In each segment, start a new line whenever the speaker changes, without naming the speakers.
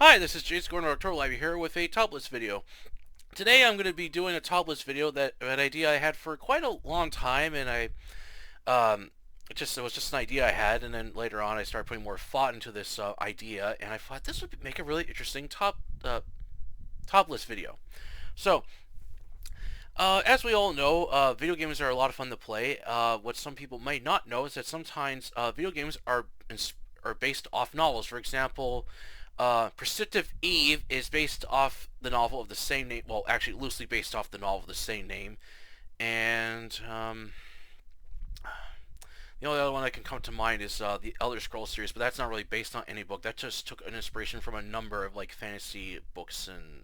Hi, this is Jason Gordon Arturo Live here with a top list video. Today I'm going to be doing a top list video that an idea I had for quite a long time, and it was just an idea I had, and then later on I started putting more thought into this idea, and I thought this would make a really interesting top list video. So, as we all know, video games are a lot of fun to play. What some people might not know is that sometimes video games are based off novels. For example, Perceptive Eve is based off the novel of the same name. Well, actually, loosely based off the novel of the same name. And the only other one that can come to mind is the Elder Scrolls series, but that's not really based on any book. That just took an inspiration from a number of like fantasy books and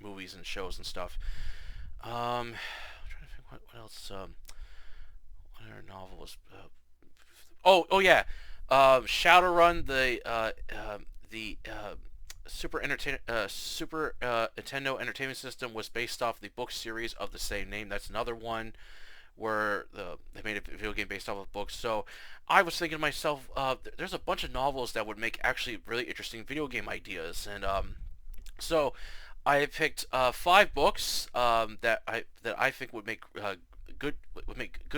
movies and shows and stuff. I'm trying to think what else. What other novel was? Oh yeah, Shadowrun, the Super Nintendo Entertainment System was based off the book series of the same name. That's another one where they made a video game based off of books. So I was thinking to myself, there's a bunch of novels that would make actually really interesting video game ideas, and so I picked five books that I think would make good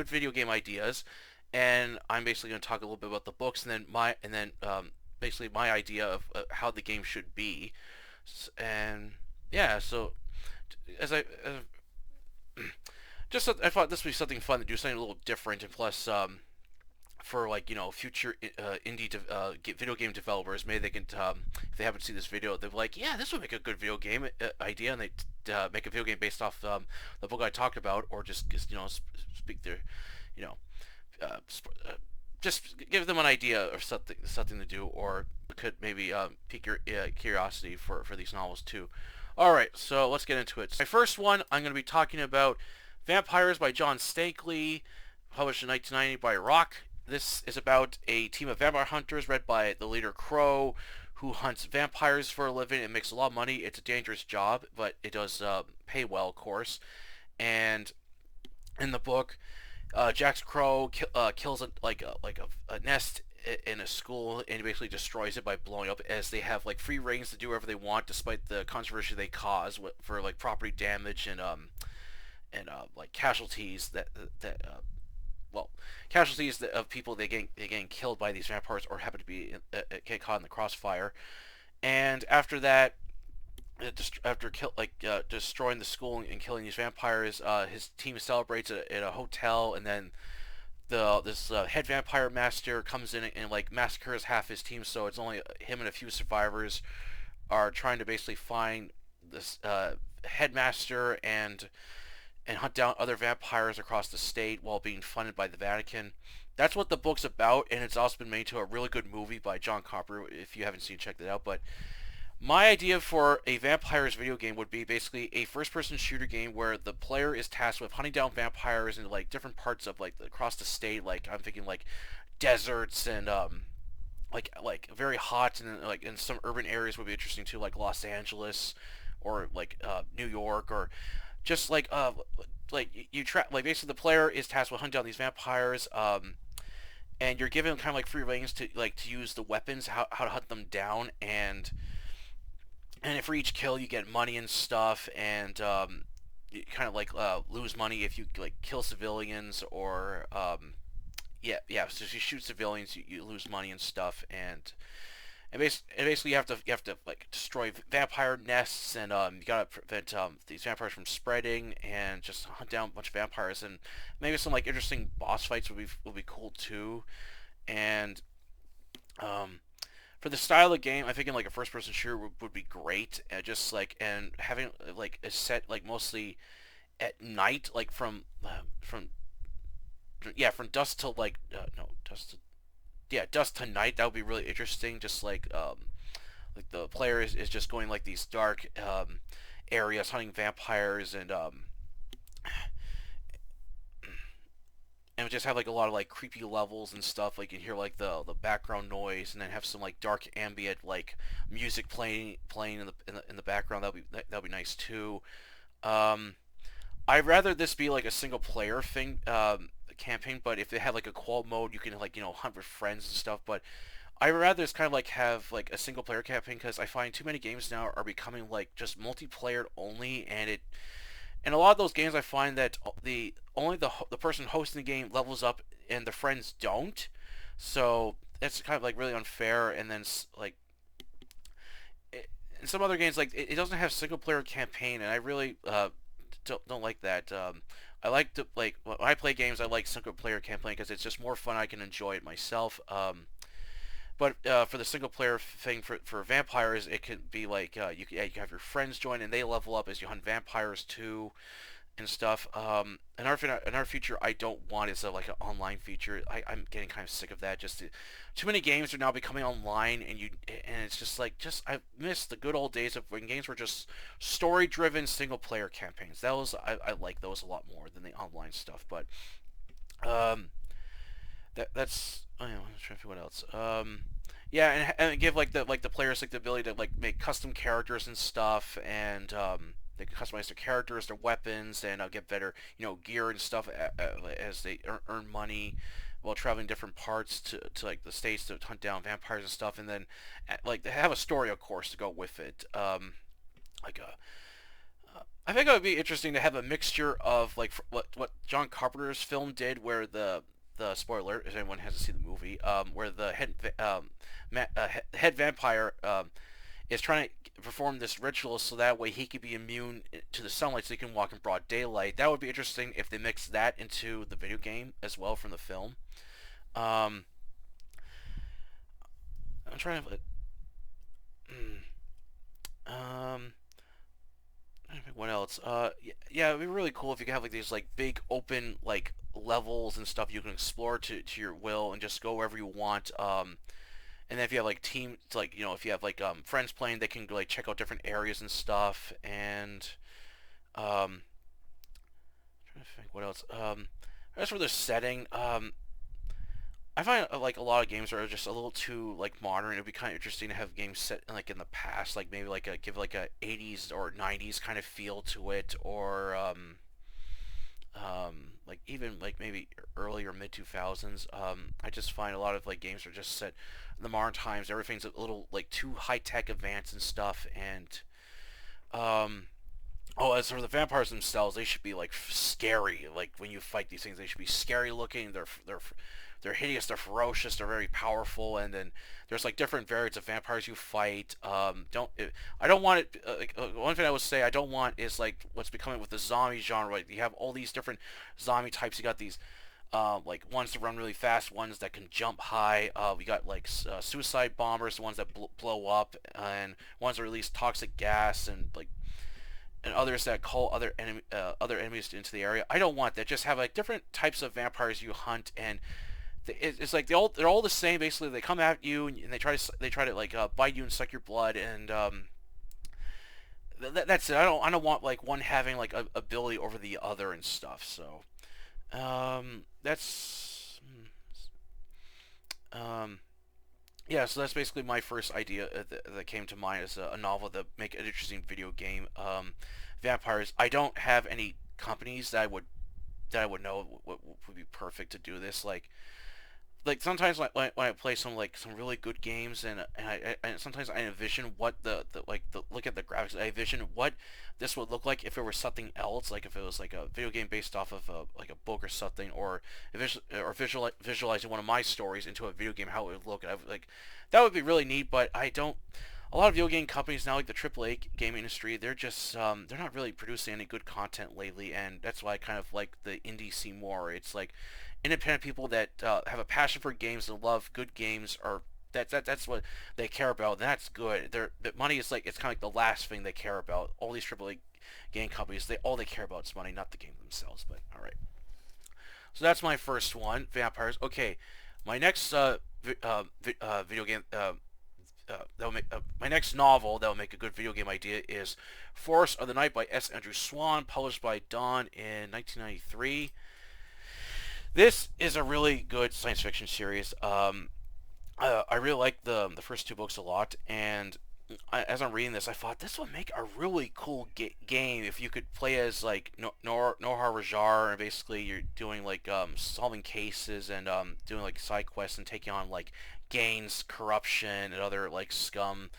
video game ideas, and I'm basically going to talk a little bit about the books, and then basically my idea of how the game should be, and yeah. So as I thought this would be something fun to do, something a little different, and plus for like future indie video game developers, maybe they can if they haven't seen this video, they're like, yeah, this would make a good video game idea, and they make a video game based off the book I talked about, or just speak their you know uh, just give them an idea or something to do, or could maybe pique your curiosity for these novels too. All right, so let's get into it. My first one, I'm going to be talking about Vampires by John Stankley, published in 1990 by Rock. This is about a team of vampire hunters led by the leader Crow, who hunts vampires for a living and makes a lot of money. It's a dangerous job, but it does pay well, of course. And in the book, Jax Crow kills a nest in a school, and he basically destroys it by blowing up, as they have like free reigns to do whatever they want despite the controversy they cause for like property damage and like casualties that well, casualties of people they getting killed by these vampires or happen to be get caught in the crossfire. And after that, destroying the school and killing these vampires, his team celebrates at a hotel, and then this head vampire master comes in and like massacres half his team. So it's only him and a few survivors are trying to basically find this headmaster and hunt down other vampires across the state while being funded by the Vatican. That's what the book's about, and it's also been made into a really good movie by John Carpenter. If you haven't seen it, check that out. But my idea for a vampires video game would be basically a first-person shooter game where the player is tasked with hunting down vampires in like different parts of like across the state. Like I'm thinking like deserts and like very hot, and like in some urban areas would be interesting too, like Los Angeles or like New York, or just like you try like basically the player is tasked with hunting down these vampires, and you're given kind of like free reins to use the weapons, how to hunt them down, and for each kill you get money and stuff, and you kind of like lose money if you like kill civilians, or yeah, so if you shoot civilians you lose money and stuff, and basically you have to like destroy vampire nests, and you gotta prevent these vampires from spreading, and just hunt down a bunch of vampires, and maybe some like interesting boss fights would be cool too. And um, for the style of the game, I think in like a first person shooter would be great, and just like and having like a set like mostly at night, like from yeah, from dusk to like no dusk to yeah, dusk to night. That would be really interesting. Just like the player is just going like these dark areas hunting vampires, and just have like a lot of like creepy levels and stuff. Like you can hear like the background noise, and then have some like dark ambient like music playing in the background. That'd be nice too. Um, I'd rather this be like a single player thing campaign, but if they had like a qual mode, you can like hunt with friends and stuff. But I rather just kind of like have like a single player campaign because I find too many games now are becoming like just multiplayer only, and it and a lot of those games I find that the person hosting the game levels up and the friends don't, so that's kind of like really unfair. And then like in some other games like it doesn't have single player campaign, and I really don't like that. I like to like when I play games I like single player campaign because it's just more fun. I can enjoy it myself. But for the single player thing for vampires, it can be like you can have your friends join and they level up as you hunt vampires too and stuff. Another feature I don't want is like an online feature. I'm getting kind of sick of that. Too many games are now becoming online, and it's just like I miss the good old days of when games were just story driven single player campaigns. I like those a lot more than the online stuff. But um, that's I'm trying to think what else. Yeah, and give like the players like the ability to like make custom characters and stuff, and they can customize their characters, their weapons, and get better gear and stuff as they earn money while traveling different parts to like the states to hunt down vampires and stuff, and then like they have a story of course to go with it. Like a I think it would be interesting to have a mixture of like what John Carpenter's film did, where the spoiler if anyone hasn't seen the movie, where the head vampire is trying to perform this ritual so that way he could be immune to the sunlight, so he can walk in broad daylight. That would be interesting if they mix that into the video game as well from the film. Um, I'm trying to. Um, what else? Yeah, it'd be really cool if you could have like these like big open like levels and stuff you can explore to your will and just go wherever you want. And then if you have like team, like if you have like friends playing, they can like check out different areas and stuff. And I'm trying to think what else. As for the setting, I find like a lot of games are just a little too like modern. It'd be kind of interesting to have games set like in the past, like maybe like give like a 80s or 90s kind of feel to it, or like even like maybe early or mid 2000s. I just find a lot of like games are just set in the modern times. Everything's a little like too high tech, advanced and stuff. And um, oh, as for the vampires themselves, they should be like scary. Like when you fight these things, they should be scary looking. They're hideous. They're ferocious. They're very powerful. And then there's like different variants of vampires you fight. I don't want it. One thing I would say I don't want is like what's becoming with the zombie genre. Like you have all these different zombie types. You got these like ones that run really fast, ones that can jump high. We got like suicide bombers, the ones that blow up, and ones that release toxic gas, and others that call other enemies into the area. I don't want that. Just have like different types of vampires you hunt, and it's like they're all the same basically. They come at you and they try to like bite you and suck your blood, and that's it. I don't want like one having like a ability over the other and stuff. So that's um, yeah. So that's basically my first idea that came to mind as a novel that make an interesting video game. Vampires. I don't have any companies that I would know would be perfect to do this. Like sometimes when I play some really good games, and sometimes I envision what the look at the graphics, I envision what this would look like if it were something else, like if it was like a video game based off of like a book or something, or visualizing one of my stories into a video game, how it would look. Like that would be really neat, but I don't. A lot of video game companies now, like the AAA game industry, they're not really producing any good content lately, and that's why I kind of like the indie scene more. It's like independent people that have a passion for games and love good games, or that's what they care about. And that's good. But money is like it's kind of like the last thing they care about. All these AAA game companies, all they care about is money, not the game themselves. But all right, so that's my first one, vampires. Okay, my next video game. That will make my next novel that will make a good video game idea is Forest of the Night by S. Andrew Swan, published by Dawn in 1993. This is a really good science fiction series. I really like the first two books a lot, and as I'm reading this, I thought this would make a really cool game if you could play as like Nohar Rajar, and basically you're doing like solving cases and doing like side quests and taking on like gangs, corruption, and other like scum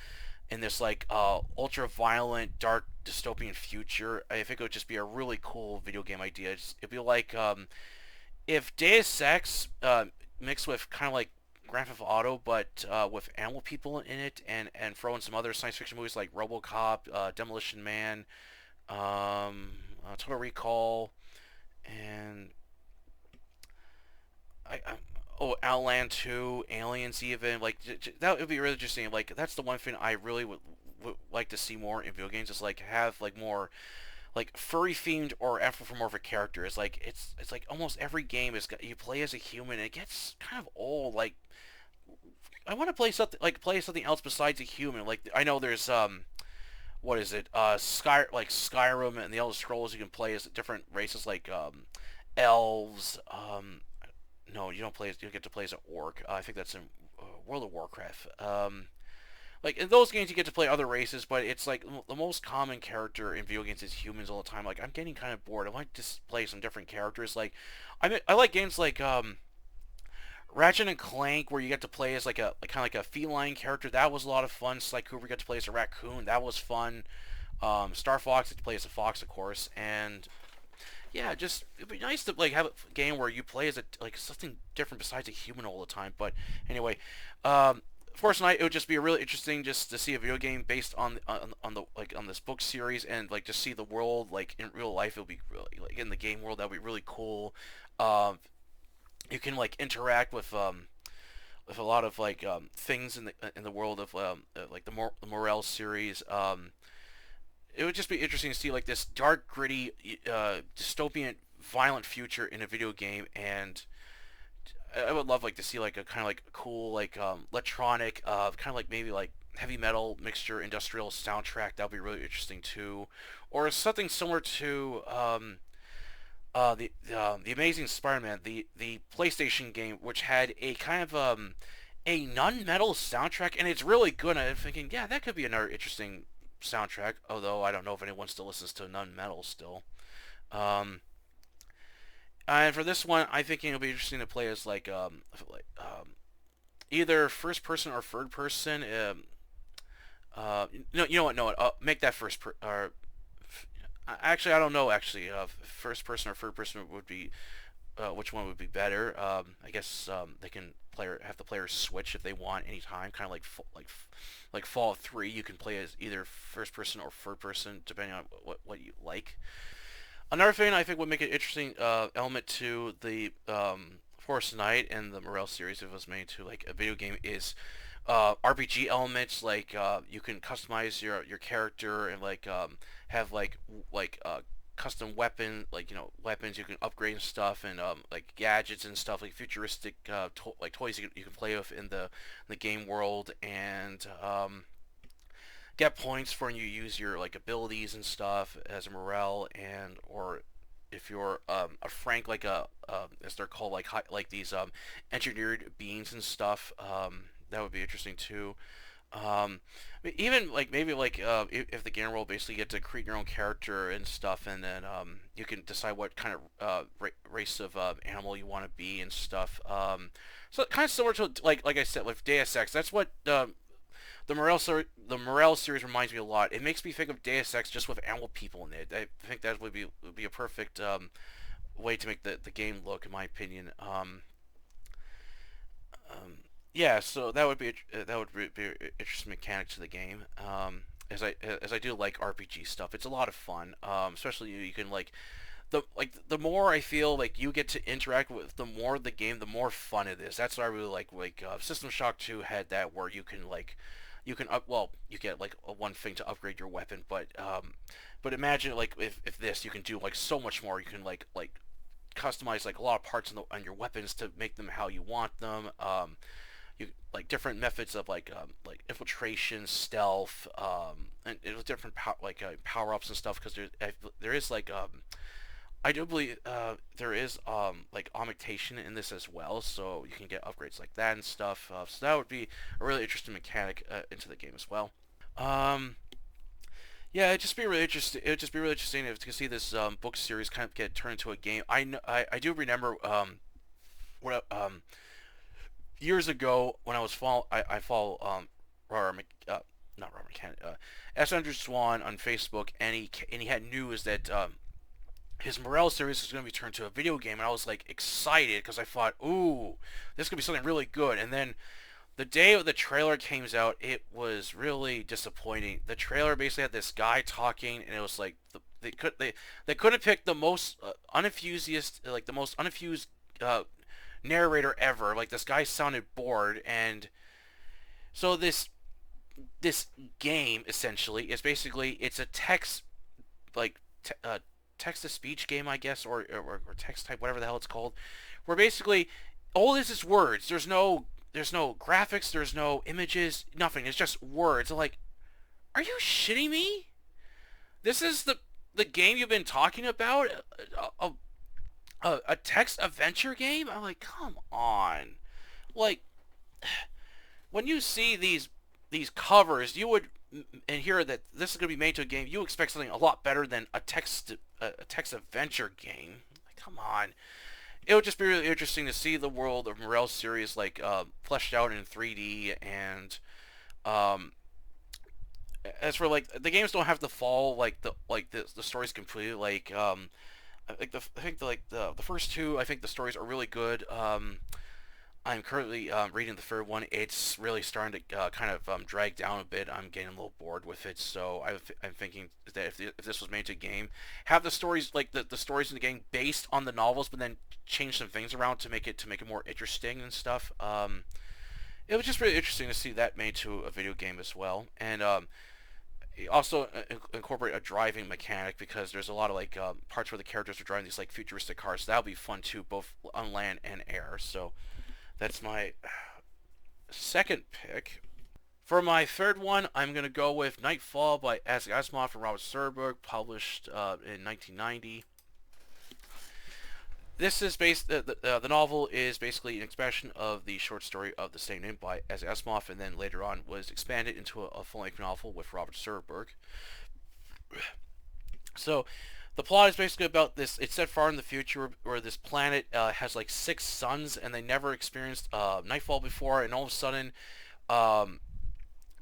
in this like ultra violent, dark, dystopian future. I think it would just be a really cool video game idea. It'd be like if Deus Ex mixed with kind of like Grand Theft Auto, but with animal people in it, and throw in some other science fiction movies like RoboCop, Demolition Man, Total Recall, and I oh, Outland 2, Aliens even, like that would be really interesting. Like that's the one thing I really would like to see more in video games is like have like more like furry themed or anthropomorphic characters. Like it's like almost every game is you play as a human and it gets kind of old. Like I want to play something else besides a human. Like I know there's what is it? Skyrim and the Elder Scrolls. You can play as different races like elves. No, you don't play. You get to play as an orc. I think that's in World of Warcraft. Like in those games, you get to play other races, but it's like the most common character in video games is humans all the time. Like I'm getting kind of bored. I want to play some different characters. Like I like games like Ratchet and Clank, where you get to play as like a kind of like a feline character. That was a lot of fun. Sly Cooper got to play as a raccoon. That was fun. Star Fox got to play as a fox, of course, and yeah, just it'd be nice to like have a game where you play as a like something different besides a human all the time. But anyway, Force Night, it would just be really interesting just to see a video game based on the like on this book series and like just see the world like in real life. It would be really like in the game world. That would be really cool. Um, you can like interact with a lot of like things in the world of like the Morel series. It would just be interesting to see like this dark, gritty, dystopian, violent future in a video game, and I would love like to see like a kind of like cool like electronic, kind of like maybe like heavy metal mixture, industrial soundtrack. That would be really interesting too, or something similar to the Amazing Spider-Man, the PlayStation game, which had a kind of a non-metal soundtrack, and it's really good. I'm thinking, yeah, that could be another interesting soundtrack. Although I don't know if anyone still listens to non-metal still. Um, and for this one, I think it'll be interesting to play as either first person or third person. No, you know what? No, make that actually, I don't know. Actually, first person or third person would be which one would be better. I guess they can have the players switch if they want anytime. Kind of like Fallout 3. You can play as either first person or third person depending on what you like. Another thing I think would make it interesting element to the Forest Knight and the Morel series, if it was made to like a video game, is RPG elements. Like you can customize your character and like have custom weapons you can upgrade and stuff, and like gadgets and stuff, like futuristic like toys you can play with in the game world, and get points for when you use your like abilities and stuff as a morale, and or if you're a Frank, like a as they're called, like these engineered beings and stuff, that would be interesting too. um, Even like maybe like if the game world basically get to create your own character and stuff, and then you can decide what kind of race of animal you want to be and stuff. So kind of similar to like I said with Deus Ex. That's what the Morel series reminds me a lot. It makes me think of Deus Ex just with animal people in it. I think that would be a perfect way to make the game look, in my opinion. Um, yeah, so that would be an interesting mechanic to the game. As I do like RPG stuff, it's a lot of fun. Especially you can the more I feel like you get to interact with, the more the game, the more fun it is. That's what I really like. System Shock 2 had that where you can you get like one thing to upgrade your weapon, but imagine like if this you can do like so much more. You can customize like a lot of parts on your weapons to make them how you want them. You like different methods of like infiltration, stealth, and it was different power ups and stuff, because there is I do believe there is like augmentation in this as well, so you can get upgrades like that and stuff. So that would be a really interesting mechanic into the game as well. Um, yeah, it'd just be really interesting. It'd just be really interesting to see this book series kind of get turned into a game. I do remember what years ago when I was I follow Robert not Robert McCann, S. Andrew Swan on Facebook, and he had news that his Morel series is going to be turned to a video game, and I was like excited because I thought, ooh, this could be something really good. And then the day the trailer came out, it was really disappointing. The trailer basically had this guy talking, and it was like they could have picked the most the most unenthused narrator ever. Like this guy sounded bored, and so this game essentially is basically it's a like text to speech game, I guess, or text type, whatever the hell it's called, where basically all this is words. There's no graphics, there's no images, nothing. It's just words. I'm like, are you shitting me? This is the game you've been talking about? A text adventure game? I'm like, come on. Like, when you see these covers, you would and hear that this is going to be made to a game, you expect something a lot better than a text adventure game. Like, come on. It would just be really interesting to see the world of Morel's series like fleshed out in 3D, and um, as for like the games don't have to follow the stories completely. I think the first two, I think the stories are really good. I'm currently reading the third one. It's really starting to kind of drag down a bit. I'm getting a little bored with it. So I'm thinking that if this was made to a game, have the stories like the stories in the game based on the novels, but then change some things around to make it more interesting and stuff. It was just really interesting to see that made to a video game as well, and also incorporate a driving mechanic because there's a lot of like parts where the characters are driving these like futuristic cars. So that'll be fun too, both on land and air. So that's my second pick. For my third one, I'm going to go with Nightfall by Isaac Asimov and Robert Serberg, published in 1990. This is the novel is basically an expansion of the short story of the same name by Isaac Asimov, and then later on was expanded into a full-length novel with Robert Serberg. So the plot is basically about this. It's set far in the future where this planet has like 6 suns, and they never experienced nightfall before. And all of a sudden, um,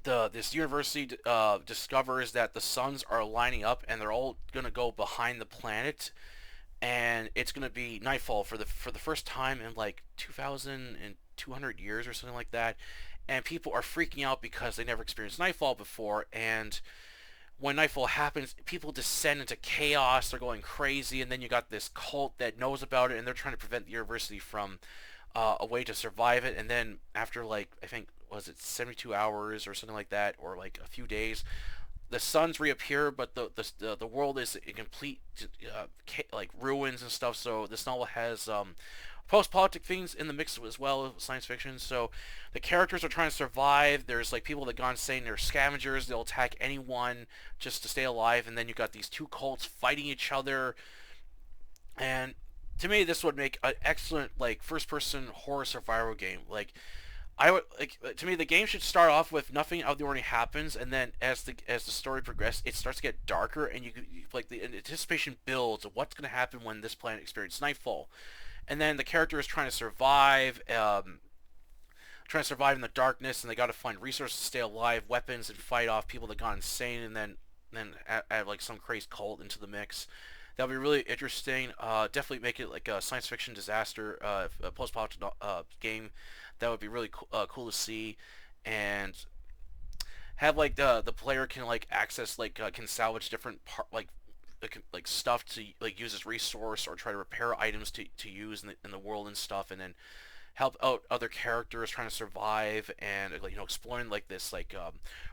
this university discovers that the suns are lining up, and they're all gonna go behind the planet, and it's gonna be nightfall for the first time in like 2,200 years or something like that. And people are freaking out because they never experienced nightfall before, and when nightfall happens, people descend into chaos. They're going crazy, and then you got this cult that knows about it, and they're trying to prevent the university from a way to survive it. And then after like I think was it 72 hours or something like that, or like a few days, the suns reappear, but the world is in complete like ruins and stuff. So this novel has post-politic things in the mix as well, science fiction. So the characters are trying to survive. There's like people that gone insane. They're scavengers. They'll attack anyone just to stay alive. And then you got these two cults fighting each other. And to me, this would make an excellent like first-person horror survival game. Like I would like to me, the game should start off with nothing out of the ordinary happens, and then as the story progresses, it starts to get darker, and like the anticipation builds of what's going to happen when this planet experiences nightfall. And then the character is trying to survive in the darkness, and they got to find resources to stay alive, weapons, and fight off people that got insane, and then add like some crazy cult into the mix. That'll be really interesting. Definitely make it like a science fiction disaster, a post-apocalyptic game. That would be really cool to see, and have like the player can like access like can salvage different like stuff to like use as resource or try to repair items to use in the world and stuff, and then help out other characters trying to survive, and like exploring like this like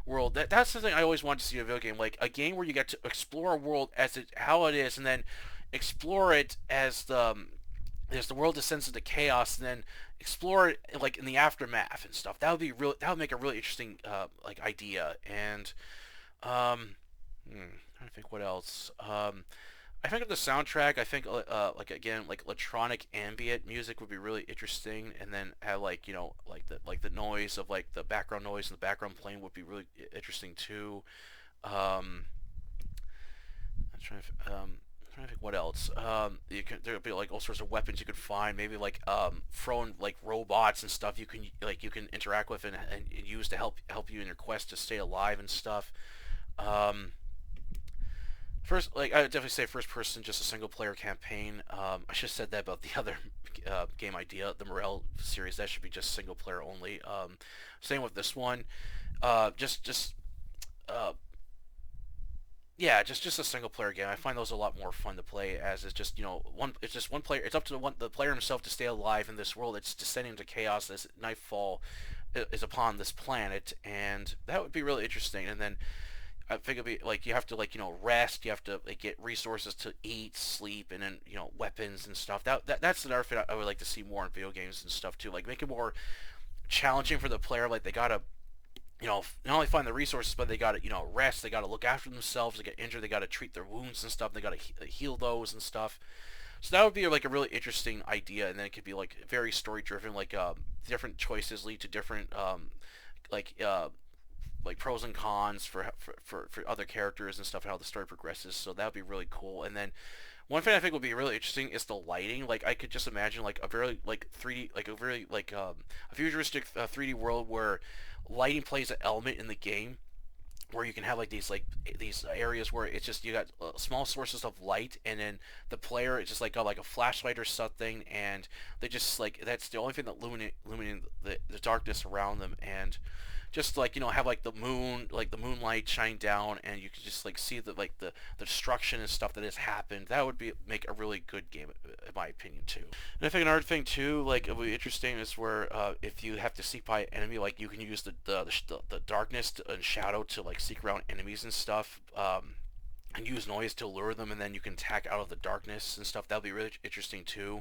world. That's something I always wanted to see in a video game, like a game where you get to explore a world how it is, and then explore it as the world descends into chaos, and then explore it like in the aftermath and stuff. That would make a really interesting like idea. And trying to think what else. I think of the soundtrack, I think like again like electronic ambient music would be really interesting, and then have like like the noise of like the background noise and the background playing would be really interesting too. Um, I'm trying to trying to think what else. There'll be like all sorts of weapons you could find. Maybe like thrown like robots and stuff you can interact with and use to help you in your quest to stay alive and stuff. Um, First, like I would definitely say first person, just a single player campaign. I should have said that about the other game idea, the Morel series. That should be just single player only. Same with this one. Just uh, yeah, just a single player game. I find those a lot more fun to play as it's just one. It's just one player. It's up to the player himself to stay alive in this world. It's descending into chaos as nightfall is upon this planet, and that would be really interesting. And then I think it'd be like you have to like rest. You have to like get resources to eat, sleep, and then weapons and stuff. That's another thing I would like to see more in video games and stuff too. Like make it more challenging for the player. Like they gotta not only find the resources, but they gotta rest. They gotta look after themselves. They get injured. They gotta treat their wounds and stuff. They gotta heal those and stuff. So that would be like a really interesting idea, and then it could be like very story driven. Like different choices lead to different like like pros and cons for other characters and stuff and how the story progresses. So that would be really cool. And then one thing I think would be really interesting is the lighting. Like I could just imagine like a very like 3D like a very like a futuristic 3D world where lighting plays an element in the game where you can have like these areas where it's just you got small sources of light, and then the player it's just like got like a flashlight or something, and they just like that's the only thing that illuminating the darkness around them, and just like have like the moonlight shine down, and you can just like see the destruction and stuff that has happened. That would be make a really good game in my opinion too. And I think another thing too, like it would be interesting is where if you have to seek by an enemy, like you can use the darkness and shadow to like seek around enemies and stuff. And use noise to lure them, and then you can attack out of the darkness and stuff. That would be really interesting too.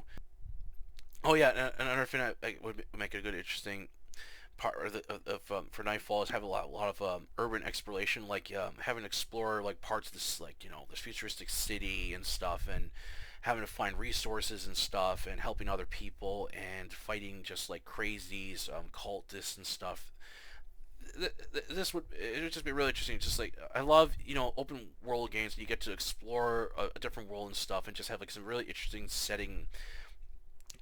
Oh yeah, and another thing that would make it a good interesting part for Nightfall is have a lot of urban exploration, like having to explore like parts of this like this futuristic city and stuff, and having to find resources and stuff, and helping other people and fighting just like crazies, cultists and stuff. This would just be really interesting. Just like I love open world games. You get to explore a different world and stuff, and just have like some really interesting setting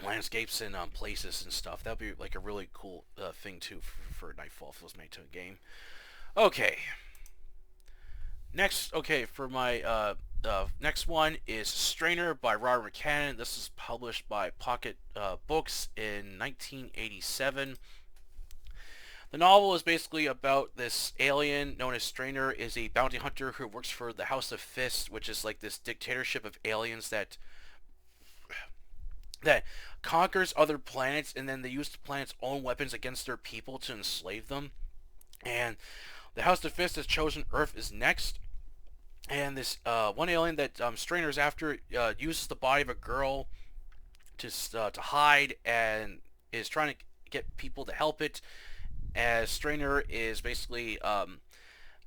landscapes and places and stuff. That'd be like a really cool thing too for Nightfall if it was made to a game. Okay, next. Okay, for my next one is Strainer by Robert McCann. This is published by Pocket Books in 1987. The novel is basically about this alien known as Strainer is a bounty hunter who works for the House of Fist, which is like this dictatorship of aliens that conquers other planets, and then they use the planet's own weapons against their people to enslave them. And the House of Fist has chosen Earth as next. And this one alien that Strainer's after uses the body of a girl to hide, and is trying to get people to help it. As Strainer is basically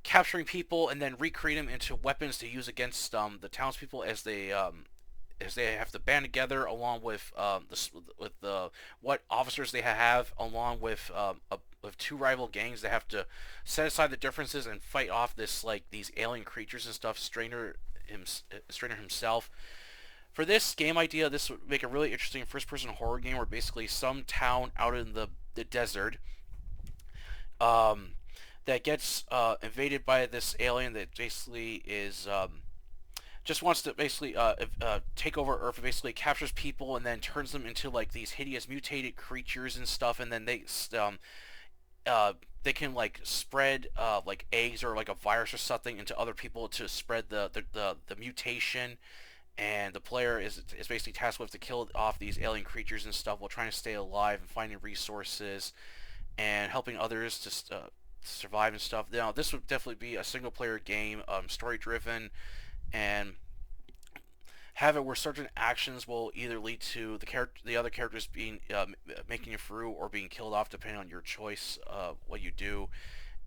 capturing people and then recreate them into weapons to use against the townspeople as they have to band together along with the what officers they have, along with two rival gangs that have to set aside the differences and fight off these alien creatures and stuff. Strainer himself. For this game idea, this would make a really interesting first-person horror game where basically some town out in the desert that gets invaded by this alien that basically is just wants to basically take over Earth, and basically captures people and then turns them into like these hideous mutated creatures and stuff, and then they can like spread like eggs or like a virus or something into other people to spread the mutation, and the player is basically tasked with to kill off these alien creatures and stuff while trying to stay alive and finding resources and helping others to survive and stuff. Now this would definitely be a single player game, story driven, and have it where certain actions will either lead to the other characters being making it through or being killed off depending on your choice what you do.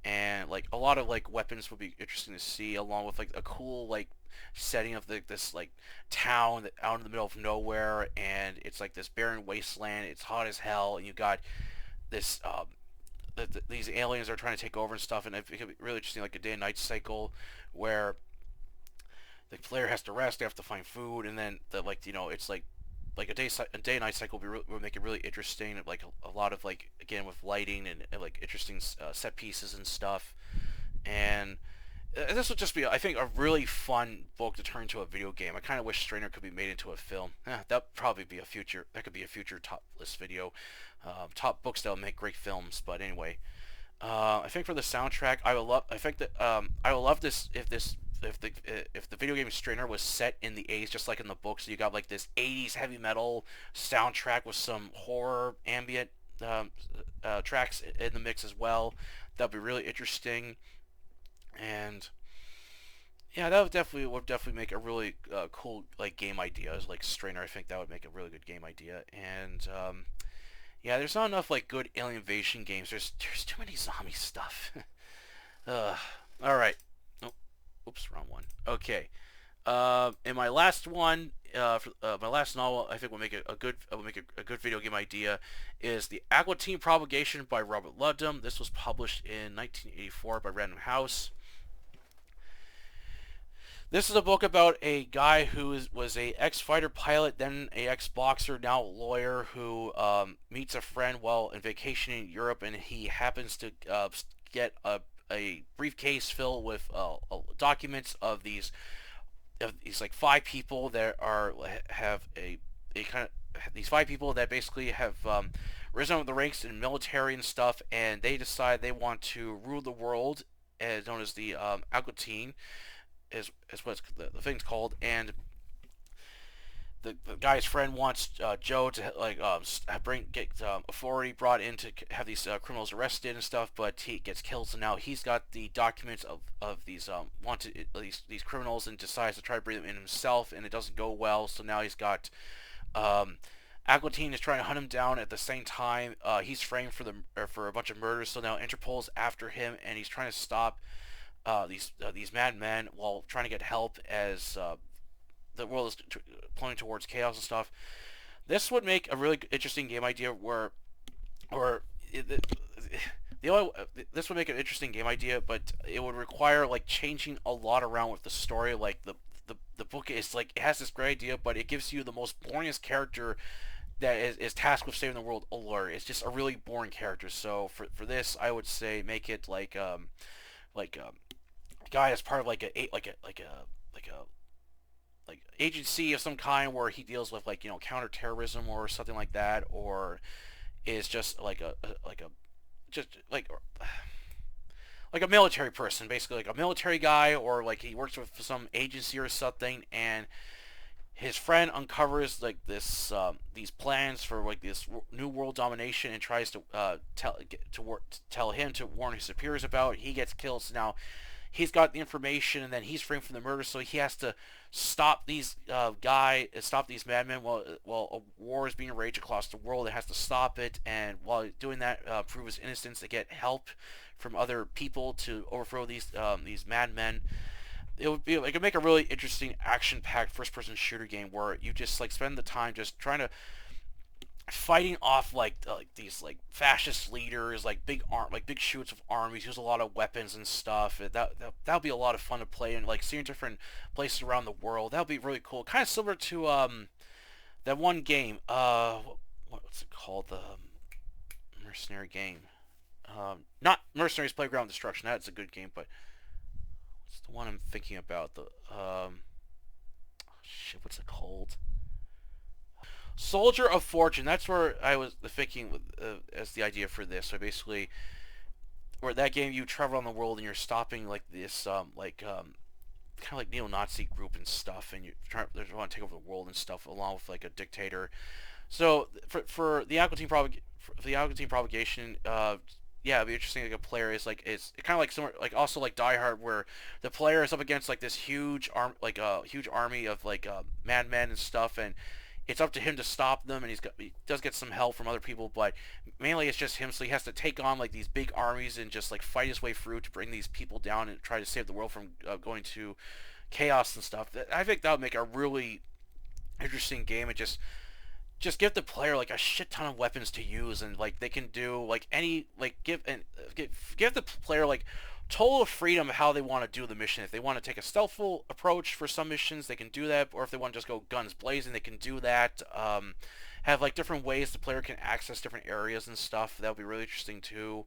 and like a lot of like weapons would be interesting to see, along with like a cool like setting of this like town that out in the middle of nowhere, and it's like this barren wasteland. It's hot as hell, and you got this these aliens are trying to take over and stuff, and it could be really interesting, like a day and night cycle where the player has to rest, they have to find food, and then the like it's like a day and night cycle will make it really interesting. Like a lot of like again with lighting and like interesting set pieces and stuff. And this would just be, I think, a really fun book to turn into a video game. I kind of wish Strainer could be made into a film. That'd probably be a future. That could be a future top list video. Top books that will make great films. But anyway, I think for the soundtrack, I would love. I think that I would love this if the video game Strainer was set in the 80s, just like in the books. So you got like this 80s heavy metal soundtrack with some horror ambient tracks in the mix as well. That'd be really interesting. And yeah, that would definitely make a really cool like game idea. As like Strainer, I think that would make a really good game idea. And yeah, there's not enough like good alien invasion games. There's too many zombie stuff. All right. Oh, oops, wrong one. Okay. And my last one, my last novel, I think will make a good video game idea, is the Aqua Teen Propagation by Robert Ludlum. This was published in 1984 by Random House. This is a book about a guy who was a ex-fighter pilot, then a ex-boxer, now a lawyer, who meets a friend while on vacation in Europe, and he happens to get a briefcase filled with documents of these like 5 people that have a kind of these 5 people that basically have risen up the ranks in military and stuff, and they decide they want to rule the world, as known as the Aqua Teen. Is what the thing's called, and the guy's friend wants Joe to like get authority brought in to have these criminals arrested and stuff, but he gets killed. So now he's got the documents of these wanted these criminals, and decides to try to bring them in himself, and it doesn't go well. So now he's got Aqua Teen is trying to hunt him down. At the same time, he's framed for a bunch of murders. So now Interpol's after him, and he's trying to stop these madmen while trying to get help as the world is pointing towards chaos and stuff. This would make a really interesting game idea this would make an interesting game idea, but it would require like changing a lot around with the story. Like the book is like, it has this great idea, but it gives you the most boringest character that is tasked with saving the world alert. It's just a really boring character. So for this, I would say make it like guy as part of like a agency of some kind, where he deals with like counterterrorism or something like that, or is just like a military person, basically like a military guy, or like he works with some agency or something, and his friend uncovers like these plans for like this new world domination, and tries to tell him to warn his superiors about. He gets killed, so now he's got the information, and then he's framed for the murder, so he has to stop these madmen while a war is being raged across the world. It has to stop it, and while doing that, prove his innocence, to get help from other people to overthrow these madmen. It could make a really interesting action-packed first-person shooter game where you just like spend the time just trying to fighting off like these like fascist leaders, like big shoots of armies, use a lot of weapons and stuff. That'll be a lot of fun to play, and like seeing different places around the world. That'll be really cool. Kind of similar to that one game. What's it called? The mercenary game. Not Mercenaries Playground Destruction. That's a good game, but what's the one I'm thinking about? The shit. What's it called? Soldier of Fortune. That's where I was thinking as the idea for this. So basically, where that game you travel around the world and you're stopping like this kind of like neo-Nazi group and stuff, and they want to take over the world and stuff, along with like a dictator. So for the Aqua Teen Propagation, yeah, it'd be interesting. Like a player is like it's kind of like similar, like also like Die Hard, where the player is up against like this huge army of like madmen and stuff, and it's up to him to stop them, and he does get some help from other people, but mainly it's just him. So he has to take on like these big armies and just like fight his way through to bring these people down and try to save the world from going to chaos and stuff. I think that would make a really interesting game, and just give the player like a shit ton of weapons to use, and like they can do like any like give the player like total freedom of how they want to do the mission. If they want to take a stealthful approach for some missions, they can do that, or if they want to just go guns blazing, they can do that. Have like different ways the player can access different areas and stuff. That would be really interesting too,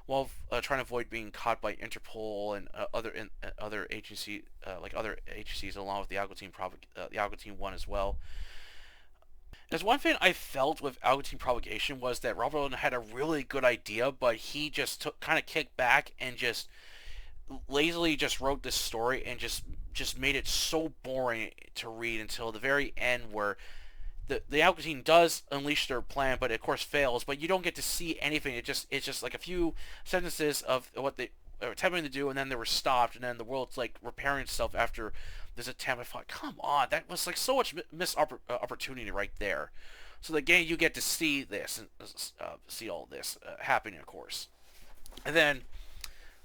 while trying to avoid being caught by Interpol and other agency like other agencies, along with the the Algo Team one as well. There's one thing I felt with Algo Propagation was that Robert Rodin had a really good idea, but he just took kind of kicked back and just lazily just wrote this story and just made it so boring to read until the very end, where the Algo Team does unleash their plan, but of course fails. But you don't get to see anything. It's just like a few sentences of what they were attempting to do, and then they were stopped, and then the world's like repairing itself after this attempt. I thought, come on, that was like so much missed opportunity right there. So the game, you get to see this and see all this happening, of course. And then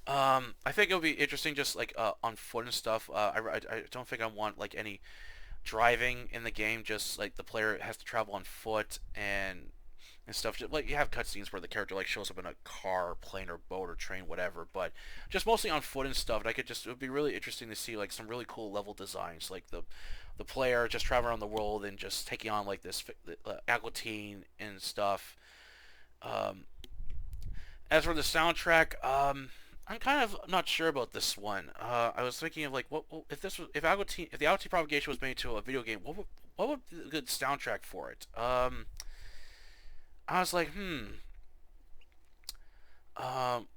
I think it'll be interesting, just like on foot and stuff. I don't think I want like any driving in the game. Just like the player has to travel on foot and stuff. Just, like you have cutscenes where the character like shows up in a car, plane, or boat, or train, whatever. But just mostly on foot and stuff. And it would be really interesting to see like some really cool level designs, like the player just traveling around the world and just taking on like this Aquatine and stuff. Um, as for the soundtrack, I'm kind of not sure about this one. I was thinking of like, what if this was if the Algo Propagation was made to a video game, what would be a good soundtrack for it? I was like, um,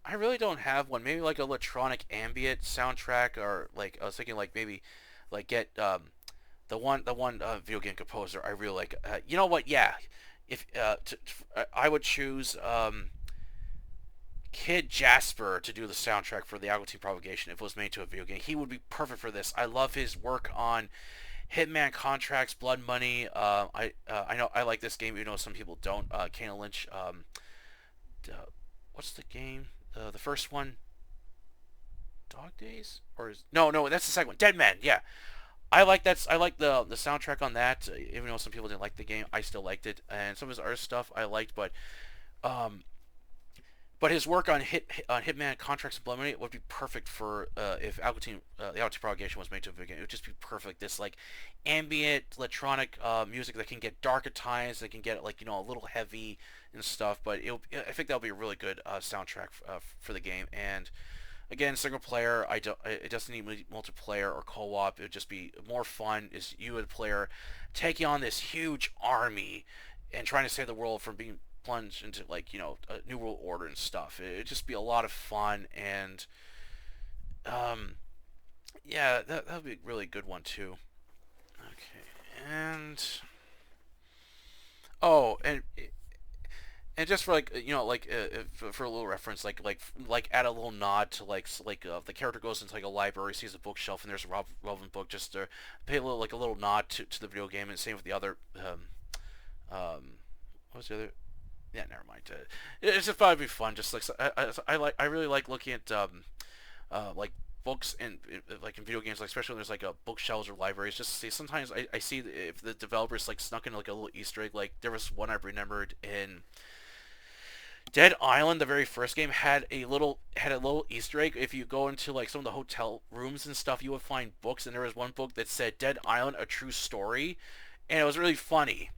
I really don't have one. Maybe like electronic ambient soundtrack, or like I was thinking like maybe like get the one video game composer I really like. You know what? Yeah, if I would choose Kid Jasper to do the soundtrack for the Aquatine Propagation if it was made to a video game. He would be perfect for this. I love his work on Hitman Contracts, Blood Money. I know I like this game, even though some people don't. Kane Lynch. What's the game? The first one, Dog Days, or no, that's the second one, Dead Man. Yeah, I like that. I like the soundtrack on that. Even though some people didn't like the game, I still liked it, and some of his other stuff I liked, um, but his work on Hitman Contracts and Blood Money would be perfect for if the Algo Propagation was made to a video game. It would just be perfect. This like ambient electronic music that can get dark at times, that can get like a little heavy and stuff. But I think that'll be a really good soundtrack for the game. And again, single player. It doesn't need multiplayer or co-op. It would just be more fun. Is you as a player taking on this huge army and trying to save the world from being plunge into like a new world order and stuff. It'd just be a lot of fun, and yeah, that'd be a really good one too. Okay, and oh, and just for like for a little reference, like add a little nod to the character goes into like a library, sees a bookshelf, and there's a relevant book, just to pay a little nod to the video game, and same with the other what was the other? Yeah, never mind. It's just probably be fun. Just like I really like looking at like books and like in video games, like especially when there's like a bookshelves or libraries. Just to see, sometimes I see if the developers like snuck in like a little Easter egg. Like there was one I remembered in Dead Island, the very first game had a little Easter egg. If you go into like some of the hotel rooms and stuff, you would find books, and there was one book that said "Dead Island: A True Story," and it was really funny.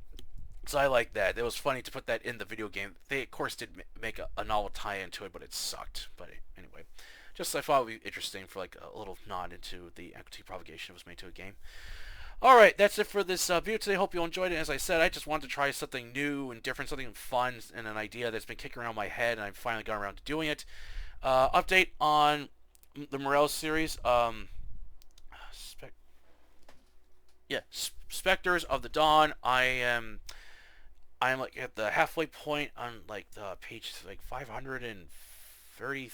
So I like that. It was funny to put that in the video game. They, of course, did make a novel tie into it, but it sucked. But anyway, just I thought it would be interesting for like a little nod into the Equity Propagation was made to a game. Alright, that's it for this video today. Hope you enjoyed it. As I said, I just wanted to try something new and different, something fun, and an idea that's been kicking around my head, and I finally got around to doing it. Update on the Morales series. Spectres of the Dawn. I'm like at the halfway point on like the page like 530,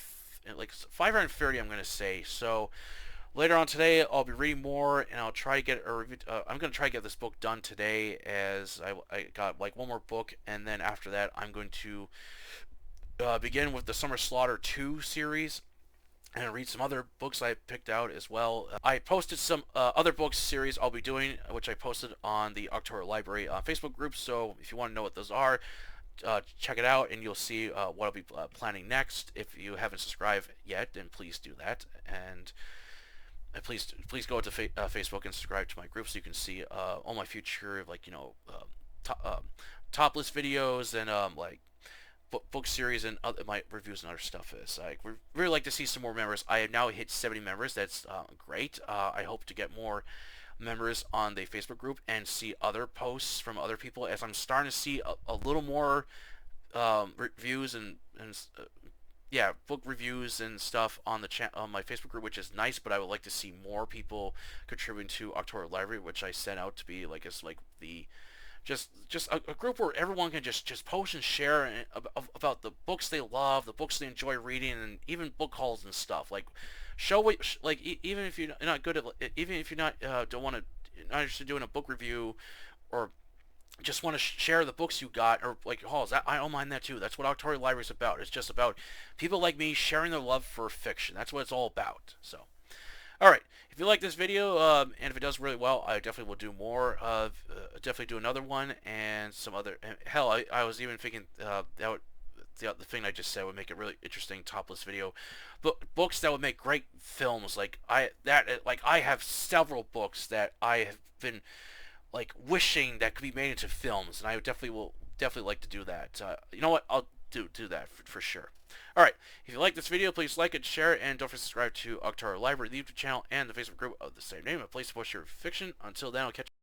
like 530 I'm gonna say. So Later on today, I'll be reading more, and I'll try to get a review. I'm gonna try to get this book done today, as I got like one more book, and then after that, I'm going to begin with the Summer Slaughter 2 series and read some other books I picked out as well. I posted some other books series I'll be doing, which I posted on the October Library Facebook group. So if you want to know what those are, check it out, and you'll see what I'll be planning next. If you haven't subscribed yet, then please do that, and please go to Facebook and subscribe to my group so you can see all my future top list videos and like book series and my reviews and other stuff is. I would really like to see some more members. I have now hit 70 members. That's great. I hope to get more members on the Facebook group and see other posts from other people, as I'm starting to see a little more reviews and yeah, book reviews and stuff on the on my Facebook group, which is nice. But I would like to see more people contributing to October Library, which I sent out to be like as like the just a group where everyone can just post and share about the books they love, the books they enjoy reading, and even book hauls and stuff. Like show what like even if you're not good at even if you're not don't want to not interested in doing a book review, or just want to share the books you got, or like hauls. I don't mind that too. That's what October Library is about. It's just about people like me sharing their love for fiction. That's what it's all about. So. Alright, if you like this video, and if it does really well, I definitely will do more. Definitely do another one, and some other... Hell, I was even thinking that would, the thing I just said would make a really interesting topless video. But books that would make great films. Like, I have several books that I have been, like, wishing that could be made into films, and I will definitely like to do that. You know what? I'll do that for sure. Alright, if you like this video, please like it, share it, and don't forget to subscribe to October Library, the YouTube channel, and the Facebook group of the same name, a place to post your fiction. Until then, I'll catch you.